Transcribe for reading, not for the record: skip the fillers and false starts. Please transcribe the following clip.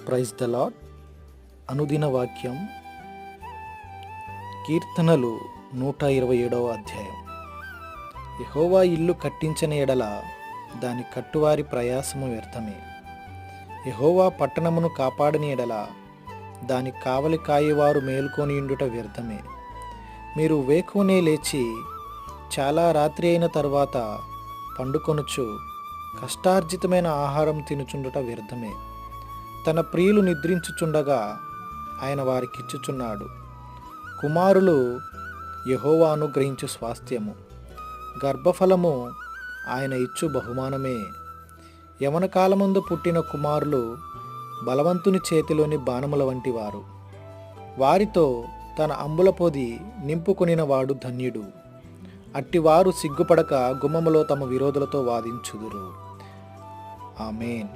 Praise the lord. అనుదిన వాక్యం కీర్తనలు 127వ అధ్యాయం. యెహోవా ఇల్లు కట్టించని ఎడల దాని కట్టువారి ప్రయాసము వ్యర్థమే. యెహోవా పట్టణమును కాపాడని ఎడల దాని కావలి కాయువారు మేలుకొనియుండుట వ్యర్థమే. మీరు వేకువనే లేచి చాలా రాత్రి అయిన తరువాత పండుకొనుచు కష్టార్జితమైన ఆహారం తినుచుండుట వ్యర్థమే. తన ప్రియులు నిద్రించుచుండగా ఆయన వారికిచ్చుచున్నాడు. కుమారులు యెహోవా అనుగ్రహించు స్వాస్థ్యము, గర్భఫలము ఆయన ఇచ్చు బహుమానమే. యవన కాలమందు పుట్టిన కుమారులు బలవంతుని చేతిలోని బాణముల వంటి వారు. వారితో తన అంబుల పొది నింపుకొనినవాడు ధన్యుడు. అట్టివారు సిగ్గుపడక గుమ్మములో తమ విరోధులతో వాదించుదురు. ఆమేన్.